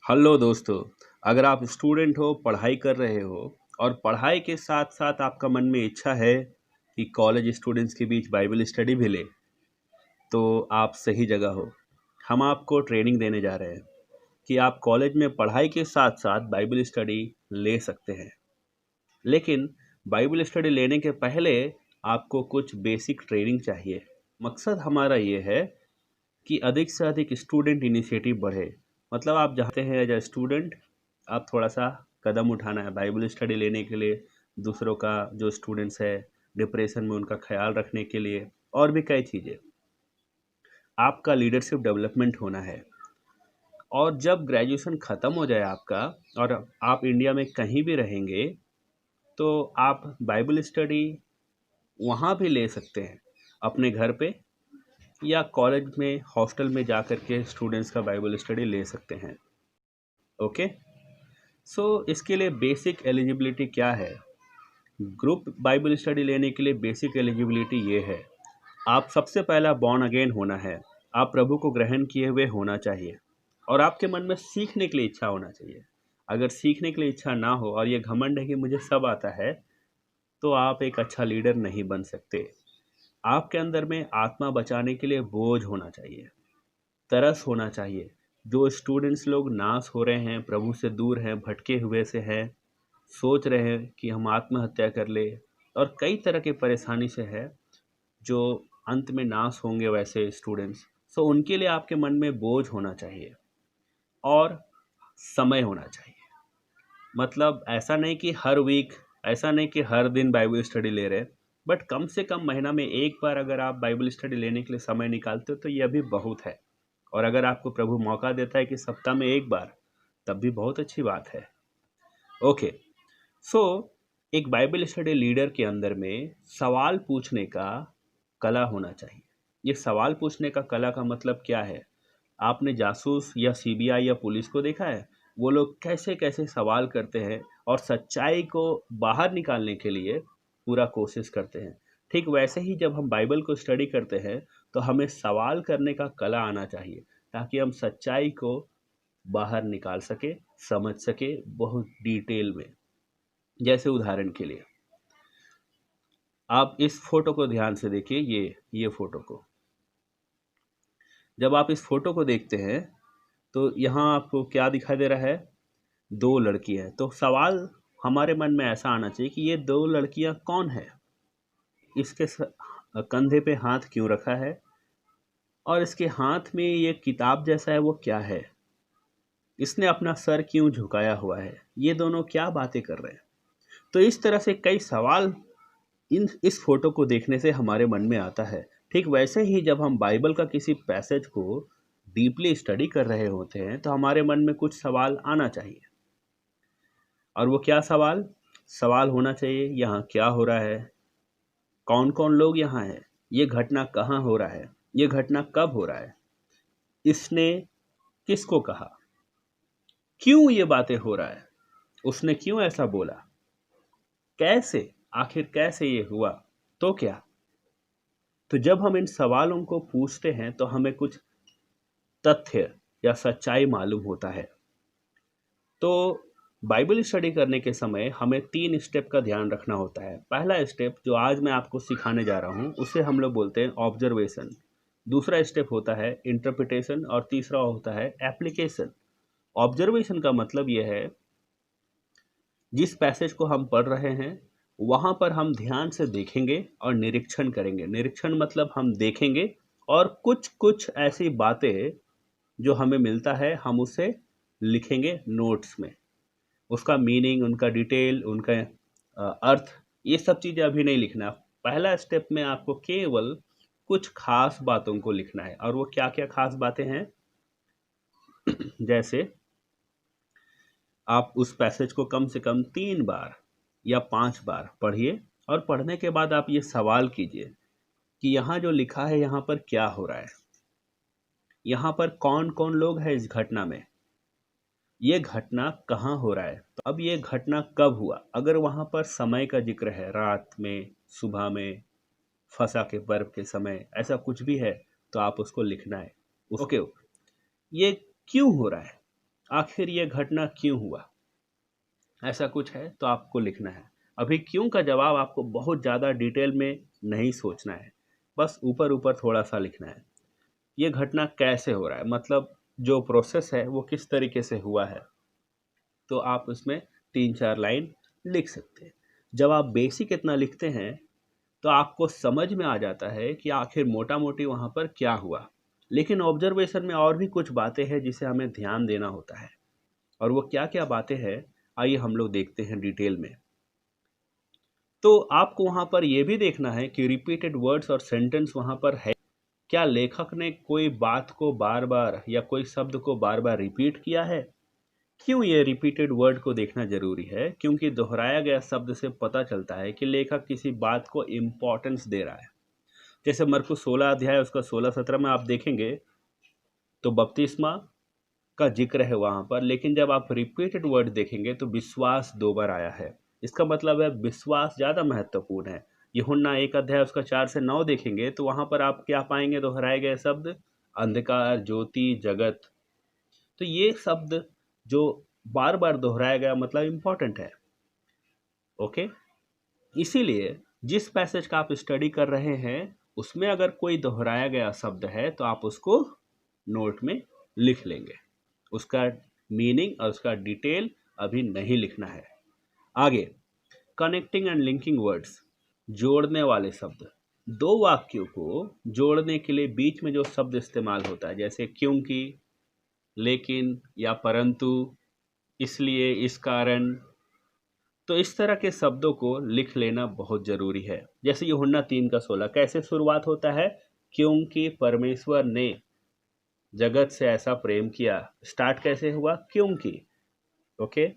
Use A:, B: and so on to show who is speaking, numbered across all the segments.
A: Hello दोस्तों। अगर आप स्टूडेंट हो, पढ़ाई कर रहे हो और पढ़ाई के साथ साथ आपका मन में इच्छा है कि कॉलेज स्टूडेंट्स के बीच बाइबल स्टडी भी ले, तो आप सही जगह हो। हम आपको ट्रेनिंग देने जा रहे हैं कि आप कॉलेज में पढ़ाई के साथ साथ बाइबल स्टडी ले सकते हैं। लेकिन बाइबल स्टडी लेने के पहले आपको कुछ बेसिक ट्रेनिंग चाहिए। मकसद हमारा ये है कि अधिक से अधिक स्टूडेंट इनिशिएटिव बढ़े। मतलब आप चाहते हैं एज अ स्टूडेंट आप थोड़ा सा कदम उठाना है बाइबल स्टडी लेने के लिए, दूसरों का जो स्टूडेंट्स है डिप्रेशन में उनका ख्याल रखने के लिए, और भी कई चीज़ें। आपका लीडरशिप डेवलपमेंट होना है। और जब ग्रेजुएशन ख़त्म हो जाए आपका और आप इंडिया में कहीं भी रहेंगे, तो आप बाइबल स्टडी वहाँ भी ले सकते हैं, अपने घर पे या कॉलेज में हॉस्टल में जा कर के स्टूडेंट्स का बाइबल स्टडी ले सकते हैं। ओके, सो इसके लिए बेसिक एलिजिबिलिटी क्या है? ग्रुप बाइबल स्टडी लेने के लिए बेसिक एलिजिबिलिटी ये है, आप सबसे पहला बॉर्न अगेन होना है। आप प्रभु को ग्रहण किए हुए होना चाहिए और आपके मन में सीखने के लिए इच्छा होना चाहिए। अगर सीखने के लिए इच्छा ना हो और ये घमंड है कि मुझे सब आता है, तो आप एक अच्छा लीडर नहीं बन सकते। आपके अंदर में आत्मा बचाने के लिए बोझ होना चाहिए, तरस होना चाहिए। जो स्टूडेंट्स लोग नाश हो रहे हैं, प्रभु से दूर हैं, भटके हुए से हैं, सोच रहे हैं कि हम आत्महत्या कर ले और कई तरह की परेशानी से है, जो अंत में नाश होंगे वैसे स्टूडेंट्स। सो उनके लिए आपके मन में बोझ होना चाहिए और समय होना चाहिए। मतलब ऐसा नहीं कि हर वीक, ऐसा नहीं कि हर दिन बाइबल स्टडी ले रहे, बट कम से कम महीना में एक बार अगर आप बाइबल स्टडी लेने के लिए समय निकालते हो तो यह भी बहुत है। और अगर आपको प्रभु मौका देता है कि सप्ताह में एक बार, तब भी बहुत अच्छी बात है। ओके, सो एक बाइबल स्टडी लीडर के अंदर में सवाल पूछने का कला होना चाहिए। ये सवाल पूछने का कला का मतलब क्या है? आपने जासूस या सीबीआई या पुलिस को देखा है? वो लोग कैसे कैसे सवाल करते हैं और सच्चाई को बाहर निकालने के लिए पूरा कोशिश करते हैं। ठीक वैसे ही जब हम बाइबल को स्टडी करते हैं तो हमें सवाल करने का कला आना चाहिए, ताकि हम सच्चाई को बाहर निकाल सके, समझ सके बहुत डिटेल में। जैसे उदाहरण के लिए आप इस फोटो को ध्यान से देखिए, ये फोटो को जब आप इस फोटो को देखते हैं तो यहाँ आपको क्या दिखाई दे रहा है? दो लड़की है। तो सवाल हमारे मन में ऐसा आना चाहिए कि ये दो लड़कियां कौन है, इसके कंधे पे हाथ क्यों रखा है, और इसके हाथ में ये किताब जैसा है वो क्या है, इसने अपना सर क्यों झुकाया हुआ है, ये दोनों क्या बातें कर रहे हैं। तो इस तरह से कई सवाल इस फोटो को देखने से हमारे मन में आता है। ठीक वैसे ही जब हम बाइबल का किसी पैसेज को डीपली स्टडी कर रहे होते हैं तो हमारे मन में कुछ सवाल आना चाहिए। और वो क्या सवाल? सवाल होना चाहिए, यहाँ क्या हो रहा है, कौन कौन लोग यहाँ हैं, ये घटना कहाँ हो रहा है, ये घटना कब हो रहा है, इसने किसको कहा, क्यों ये बातें हो रहा है, उसने क्यों ऐसा बोला, कैसे, आखिर कैसे ये हुआ, तो क्या। तो जब हम इन सवालों को पूछते हैं तो हमें कुछ तथ्य या सच्चाई मालूम होता है। तो बाइबल स्टडी करने के समय हमें 3 स्टेप का ध्यान रखना होता है। पहला स्टेप जो आज मैं आपको सिखाने जा रहा हूँ उसे हम लोग बोलते हैं ऑब्जर्वेशन। दूसरा स्टेप होता है इंटरप्रिटेशन और तीसरा होता है एप्लीकेशन। ऑब्जर्वेशन का मतलब यह है, जिस पैसेज को हम पढ़ रहे हैं वहाँ पर हम ध्यान से देखेंगे और निरीक्षण करेंगे। निरीक्षण मतलब हम देखेंगे और कुछ कुछ ऐसी बातें जो हमें मिलता है हम उसे लिखेंगे नोट्स में। उसका मीनिंग, उनका डिटेल, उनका अर्थ, ये सब चीज़ें अभी नहीं लिखना। पहला स्टेप में आपको केवल कुछ खास बातों को लिखना है। और वो क्या क्या खास बातें हैं? जैसे आप उस पैसेज को कम से कम 3 बार या 5 बार पढ़िए और पढ़ने के बाद आप ये सवाल कीजिए कि यहाँ जो लिखा है यहाँ पर क्या हो रहा है, यहाँ पर कौन कौन लोग हैं इस घटना में, ये घटना कहाँ हो रहा है, तो अब ये घटना कब हुआ। अगर वहाँ पर समय का जिक्र है, रात में, सुबह में, फसा के पर्व के समय, ऐसा कुछ भी है तो आप उसको लिखना है। ओके, ये क्यों हो रहा है, आखिर ये घटना क्यों हुआ, ऐसा कुछ है तो आपको लिखना है। अभी क्यों का जवाब आपको बहुत ज़्यादा डिटेल में नहीं सोचना है, बस ऊपर ऊपर थोड़ा सा लिखना है। ये घटना कैसे हो रहा है, मतलब जो प्रोसेस है वो किस तरीके से हुआ है, तो आप उसमें 3-4 लाइन लिख सकते हैं। जब आप बेसिक इतना लिखते हैं तो आपको समझ में आ जाता है कि आखिर मोटा मोटी वहाँ पर क्या हुआ। लेकिन ऑब्जर्वेशन में और भी कुछ बातें हैं जिसे हमें ध्यान देना होता है, और वो क्या क्या बातें हैं आइए हम लोग देखते हैं डिटेल में। तो आपको वहाँ पर यह भी देखना है कि रिपीटेड वर्ड्स और सेंटेंस वहाँ पर है, क्या लेखक ने कोई बात को बार बार या कोई शब्द को बार बार रिपीट किया है। क्यों ये रिपीटेड वर्ड को देखना जरूरी है, क्योंकि दोहराया गया शब्द से पता चलता है कि लेखक किसी बात को इम्पोर्टेंस दे रहा है। जैसे मरकुस 16 अध्याय उसका 16-17 में आप देखेंगे तो बपतिस्मा का जिक्र है वहां पर, लेकिन जब आप रिपीटेड वर्ड देखेंगे तो विश्वास 2 बार आया है। इसका मतलब है विश्वास ज़्यादा महत्वपूर्ण है। यूहन्ना 1 अध्याय उसका 4 से 9 देखेंगे तो वहां पर आप क्या पाएंगे, दोहराए गए शब्द अंधकार, ज्योति, जगत। तो ये शब्द जो बार बार दोहराया गया मतलब इम्पोर्टेंट है। ओके, इसीलिए जिस पैसेज का आप स्टडी कर रहे हैं उसमें अगर कोई दोहराया गया शब्द है तो आप उसको नोट में लिख लेंगे। उसका मीनिंग और उसका डिटेल अभी नहीं लिखना है। आगे, कनेक्टिंग एंड लिंकिंग वर्ड्स, जोड़ने वाले शब्द। दो वाक्यों को जोड़ने के लिए बीच में जो शब्द इस्तेमाल होता है, जैसे क्योंकि, लेकिन या परंतु, इसलिए, इस कारण, तो इस तरह के शब्दों को लिख लेना बहुत जरूरी है। जैसे यूहन्ना 3:16 कैसे शुरुआत होता है, क्योंकि परमेश्वर ने जगत से ऐसा प्रेम किया। स्टार्ट कैसे हुआ, क्योंकि। ओके,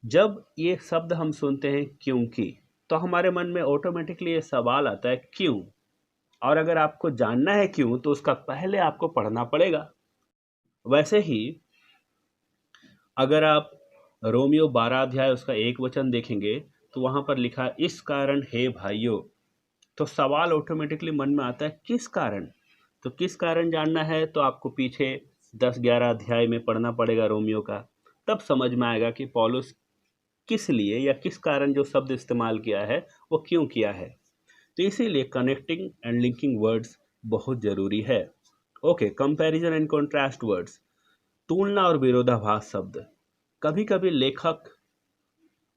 A: जब ये शब्द हम सुनते हैं क्योंकि, तो हमारे मन में ऑटोमेटिकली ये सवाल आता है क्यों, और अगर आपको जानना है क्यों तो उसका पहले आपको पढ़ना पड़ेगा। वैसे ही अगर आप रोमियो 12 अध्याय उसका 1 वचन देखेंगे तो वहां पर लिखा है इस कारण हे भाइयों, तो सवाल ऑटोमेटिकली मन में आता है किस कारण। तो किस कारण जानना है तो आपको पीछे 10-11 अध्याय में पढ़ना पड़ेगा रोमियो का, तब समझ में आएगा कि पौलुस किस लिए या किस कारण जो शब्द इस्तेमाल किया है वो क्यों किया है। तो इसीलिए कनेक्टिंग एंड लिंकिंग वर्ड्स बहुत ज़रूरी है। Okay, comparison and contrast words, तुलना और विरोधाभास शब्द। कभी कभी लेखक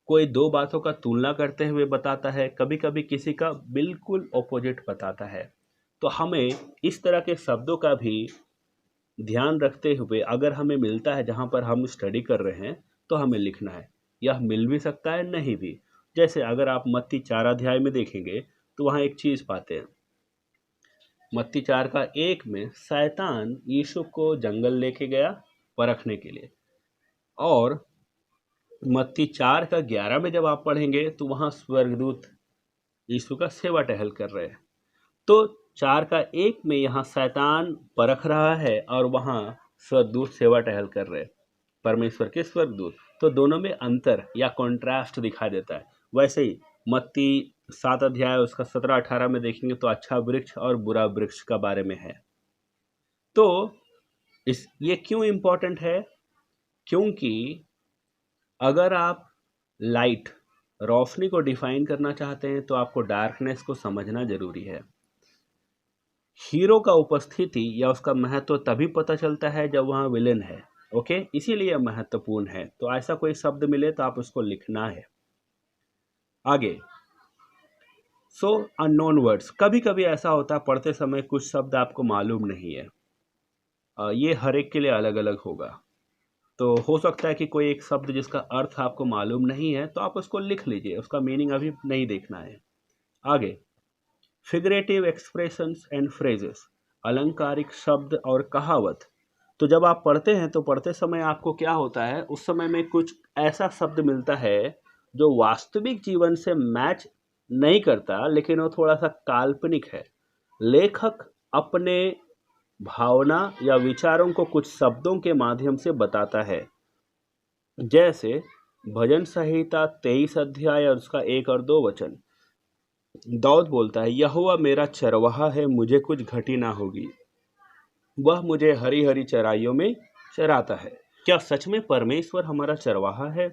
A: कोई दो बातों का तुलना करते हुए बताता है, कभी कभी किसी का बिल्कुल ऑपोजिट बताता है। तो हमें इस तरह के शब्दों का भी ध्यान रखते हुए अगर हमें मिलता है जहाँ पर हम स्टडी कर रहे हैं तो हमें लिखना है। यह मिल भी सकता है, नहीं भी। जैसे अगर आप मत्ती 4 अध्याय में देखेंगे तो वहाँ एक चीज़ पाते हैं। मत्ती 4:1 में शैतान यीशु को जंगल लेके गया परखने के लिए, और मत्ती 4:11 में जब आप पढ़ेंगे तो वहाँ स्वर्गदूत यीशु का सेवा टहल कर रहे हैं। तो 4:1 में यहाँ शैतान परख रहा है और वहाँ स्वर्गदूत सेवा टहल कर रहे हैं, परमेश्वर के स्वर्गदूत। तो दोनों में अंतर या कॉन्ट्रास्ट दिखा देता है। वैसे ही मत्ती 7 अध्याय उसका 17-18 में देखेंगे तो अच्छा वृक्ष और बुरा वृक्ष का बारे में है। तो ये क्यों इम्पोर्टेंट है, क्योंकि अगर आप लाइट, रोशनी को डिफाइन करना चाहते हैं तो आपको डार्कनेस को समझना जरूरी है। हीरो का उपस्थिति या उसका महत्व तभी पता चलता है जब वहाँ विलेन है। ओके, इसीलिए महत्वपूर्ण है। तो ऐसा कोई शब्द मिले तो आप उसको लिखना है। आगे, सो अननोन वर्ड्स, कभी कभी ऐसा होता है पढ़ते समय कुछ शब्द आपको मालूम नहीं है। ये हर एक के लिए अलग अलग होगा। तो हो सकता है कि कोई एक शब्द जिसका अर्थ आपको मालूम नहीं है तो आप उसको लिख लीजिए, उसका मीनिंग अभी नहीं देखना है। आगे, फिगरेटिव एक्सप्रेशंस एंड फ्रेजेस, अलंकारिक शब्द और कहावत। तो जब आप पढ़ते हैं तो पढ़ते समय आपको क्या होता है, उस समय में कुछ ऐसा शब्द मिलता है जो वास्तविक जीवन से मैच नहीं करता, लेकिन वो थोड़ा सा काल्पनिक है। लेखक अपने भावना या विचारों को कुछ शब्दों के माध्यम से बताता है। जैसे भजन संहिता 23 अध्याय और उसका 1 और 2 वचन, दाऊद बोलता है यहोवा मेरा चरवाहा है, मुझे कुछ घटी ना होगी, वह मुझे हरी हरी चराइयों में चराता है। क्या सच में परमेश्वर हमारा चरवाहा है,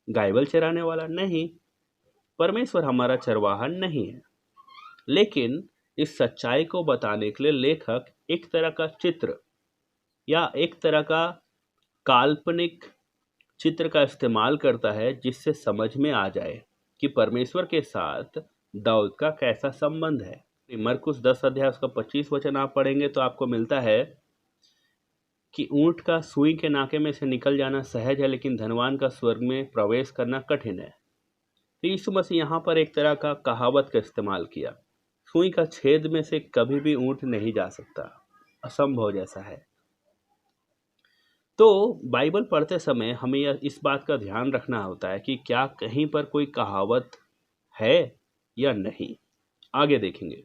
A: गायबल चराने वाला? नहीं, परमेश्वर हमारा चरवाहा नहीं है। लेकिन इस सच्चाई को बताने के लिए लेखक एक तरह का चित्र या एक तरह का काल्पनिक चित्र का इस्तेमाल करता है, जिससे समझ में आ जाए कि परमेश्वर के साथ दाऊद का कैसा संबंध है। मरकुस 10 अध्याय उसका 25 वचन आप पढ़ेंगे तो आपको मिलता है कि ऊंट का सुई के नाके में से निकल जाना सहज है, लेकिन धनवान का स्वर्ग में प्रवेश करना कठिन है। तो यीशु मसीह यहाँ पर एक तरह का कहावत का इस्तेमाल किया। सुई का छेद में से कभी भी ऊंट नहीं जा सकता, असंभव जैसा है। तो बाइबल पढ़ते समय हमें इस बात का ध्यान रखना होता है कि क्या कहीं पर कोई कहावत है या नहीं। आगे देखेंगे,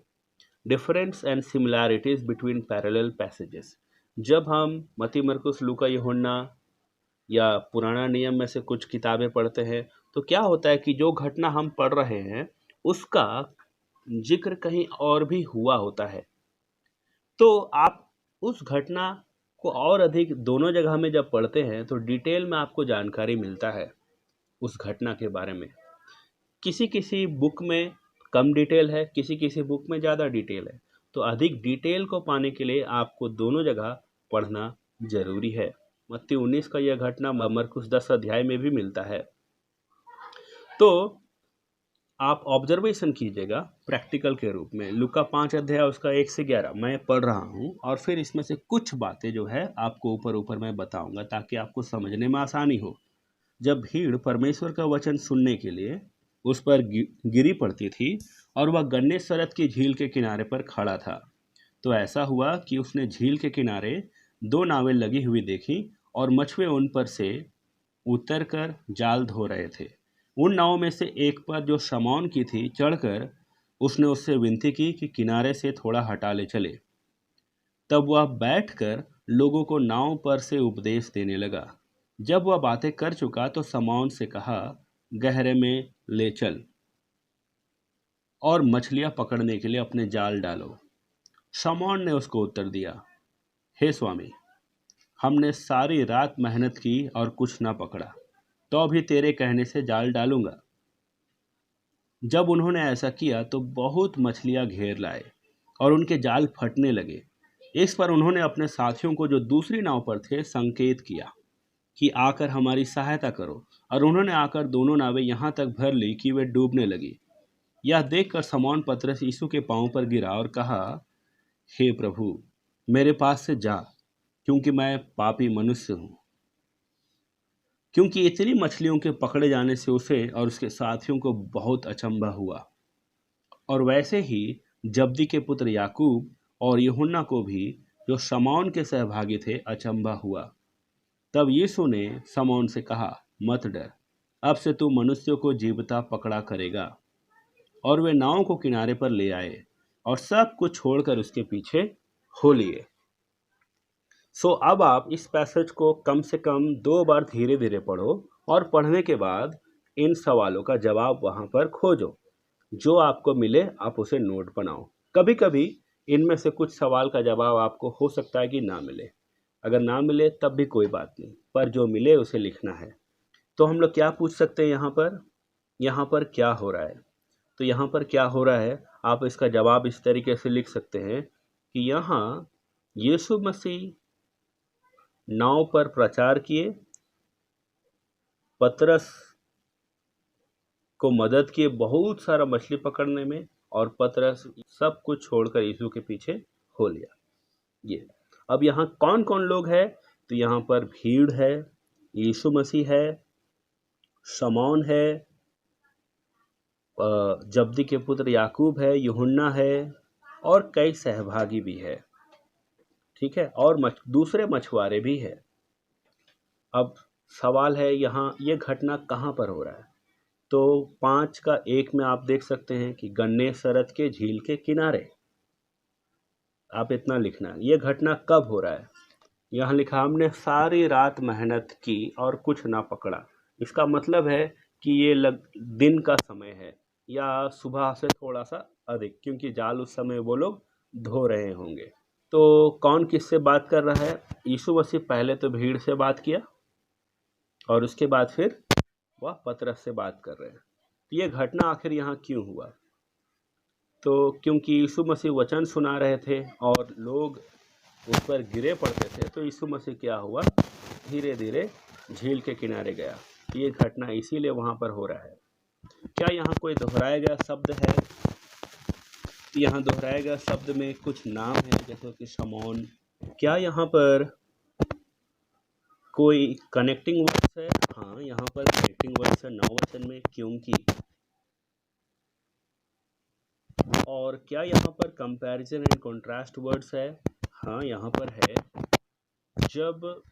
A: difference and similarities between parallel passages. जब हम मत्ती, मरकुस, लूका, यूहन्ना या पुराना नियम में से कुछ किताबें पढ़ते हैं तो क्या होता है कि जो घटना हम पढ़ रहे हैं उसका जिक्र कहीं और भी हुआ होता है। तो आप उस घटना को और अधिक दोनों जगह में जब पढ़ते हैं तो डिटेल में आपको जानकारी मिलता है उस घटना के बारे में। किसी किसी बुक में कम डिटेल है, किसी किसी बुक में ज़्यादा डिटेल है। तो अधिक डिटेल को पाने के लिए आपको दोनों जगह पढ़ना जरूरी है। मत्ती 19 का यह घटना मरकुस 10 अध्याय में भी मिलता है। तो आप ऑब्जर्वेशन कीजिएगा प्रैक्टिकल के रूप में। लूका 5 अध्याय उसका 1 से 11 मैं पढ़ रहा हूँ और फिर इसमें से कुछ बातें जो है आपको ऊपर ऊपर मैं बताऊंगा ताकि आपको समझने में आसानी हो। जब भीड़ परमेश्वर का वचन सुनने के लिए उस पर गिरी पड़ती थी और वह गन्नेसरत की झील के किनारे पर खड़ा था, तो ऐसा हुआ कि उसने झील के किनारे 2 नावें लगी हुई देखी और मछुए उन पर से उतरकर जाल धो रहे थे। उन नावों में से एक पर, जो शमौन की थी, चढ़कर उसने उससे विनती की कि किनारे से थोड़ा हटा ले चले। तब वह बैठकर लोगों को नाव पर से उपदेश देने लगा। जब वह बातें कर चुका तो शमौन से कहा, गहरे में ले चल और मछलियां पकड़ने के लिए अपने जाल डालो। शमौन ने उसको उत्तर दिया, हे स्वामी, हमने सारी रात मेहनत की और कुछ ना पकड़ा, तो अभी तेरे कहने से जाल डालूंगा। जब उन्होंने ऐसा किया तो बहुत मछलियां घेर लाए और उनके जाल फटने लगे। इस पर उन्होंने अपने साथियों को, जो दूसरी नाव पर थे, संकेत किया कि आकर हमारी सहायता करो, और उन्होंने आकर दोनों नावें यहाँ तक भर ली कि वे डूबने लगी। यह देखकर शमौन पतरस यीशु के पांव पर गिरा और कहा, हे प्रभु, मेरे पास से जा, क्योंकि मैं पापी मनुष्य हूँ। क्योंकि इतनी मछलियों के पकड़े जाने से उसे और उसके साथियों को बहुत अचंभा हुआ। और वैसे ही जब्दी के पुत्र याकूब और यूहन्ना को भी, जो शमौन के सहभागी थे, अचंभा हुआ। तब यीशु ने शमौन से कहा, मत डर, अब से तू मनुष्यों को जीवता पकड़ा करेगा। और वे नाव को किनारे पर ले आए और सब कुछ छोड़कर उसके पीछे हो लिए। सो अब आप इस पैसेज को कम से कम 2 बार धीरे धीरे पढ़ो और पढ़ने के बाद इन सवालों का जवाब वहां पर खोजो। जो आपको मिले आप उसे नोट बनाओ। कभी कभी इनमें से कुछ सवाल का जवाब आपको हो सकता है कि ना मिले। अगर ना मिले तब भी कोई बात नहीं, पर जो मिले उसे लिखना है। तो हम लोग क्या पूछ सकते हैं यहाँ पर क्या हो रहा है? तो यहाँ पर क्या हो रहा है, आप इसका जवाब इस तरीके से लिख सकते हैं कि यहाँ यीशु मसीह नाव पर प्रचार किए, पतरस को मदद किए बहुत सारा मछली पकड़ने में, और पतरस सब कुछ छोड़कर यीशु के पीछे हो लिया। ये अब यहाँ कौन कौन लोग हैं? तो यहाँ पर भीड़ है, यीशु मसीह है, शमौन है, जब्दी के पुत्र याकूब है, यूहन्ना है, और कई सहभागी भी है। ठीक है, और दूसरे मछुआरे भी है। अब सवाल है यहाँ ये घटना कहाँ पर हो रहा है? तो 5 का 1 में आप देख सकते हैं कि गन्नेसरत के झील के किनारे। आप इतना लिखना, ये घटना कब हो रहा है? यहाँ लिखा, हमने सारी रात मेहनत की और कुछ ना पकड़ा। इसका मतलब है कि ये दिन का समय है या सुबह से थोड़ा सा अधिक, क्योंकि जाल उस समय वो लोग धो रहे होंगे। तो कौन किससे बात कर रहा है? यीशु मसीह पहले तो भीड़ से बात किया और उसके बाद फिर वह पतरस से बात कर रहे हैं। ये घटना आखिर यहाँ क्यों हुआ? तो क्योंकि यीशु मसीह वचन सुना रहे थे और लोग उस पर गिरे पड़ते थे, तो यीशु मसीह क्या हुआ, धीरे धीरे झील के किनारे गया। ये घटना इसीलिए वहाँ पर हो रहा है। क्या यहाँ कोई दोहराया गया शब्द है? यहाँ दोहराया गया शब्द में कुछ नाम है, जैसे कि शमौन। क्या यहाँ पर कोई कनेक्टिंग वर्ड्स है? हाँ, यहाँ पर कनेक्टिंग वर्ड्स है 9 वचन में, क्योंकि। और क्या यहाँ पर कंपैरिजन एंड कॉन्ट्रास्ट वर्ड्स है? हाँ, यहाँ पर है। जब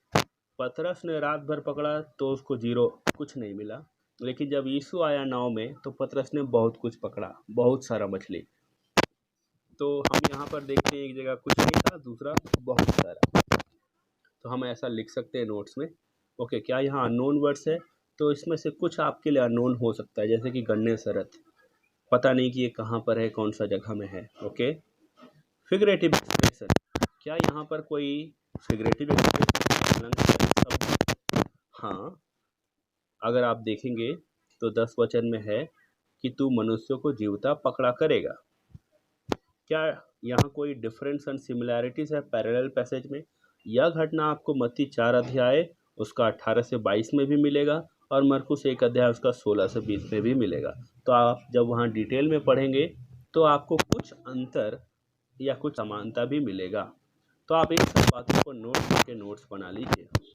A: पतरस ने रात भर पकड़ा तो उसको जीरो, कुछ नहीं मिला, लेकिन जब यीशु आया नाव में तो पतरस ने बहुत कुछ पकड़ा, बहुत सारा मछली। तो हम यहाँ पर देखते हैं, एक जगह कुछ नहीं था, दूसरा बहुत सारा। तो हम ऐसा लिख सकते हैं नोट्स में। ओके, क्या यहाँ अननोन वर्ड्स है? तो इसमें से कुछ आपके लिए अननोन हो सकता है, जैसे कि गन्ने सरत, पता नहीं कि ये कहाँ पर है, कौन सा जगह में है। ओके, फिगरेटिव एक्सप्रेशन, क्या यहाँ पर कोई फिगरेटिव एक्सप्रेशन शब्द? हाँ, अगर आप देखेंगे तो 10 वचन में है कि तू मनुष्यों को जीवता पकड़ा करेगा। क्या यहाँ कोई डिफरेंस एंड सिमिलैरिटीज है पैरेलल पैसेज में? यह घटना आपको मत्ती 4 अध्याय उसका 18 से 22 में भी मिलेगा और मरकुस 1 अध्याय उसका 16 से 20 में भी मिलेगा। तो आप जब वहाँ डिटेल में पढ़ेंगे तो आपको कुछ अंतर या कुछ समानता भी मिलेगा। तो आप इन सब बातों को नोट करके नोट्स बना लीजिए।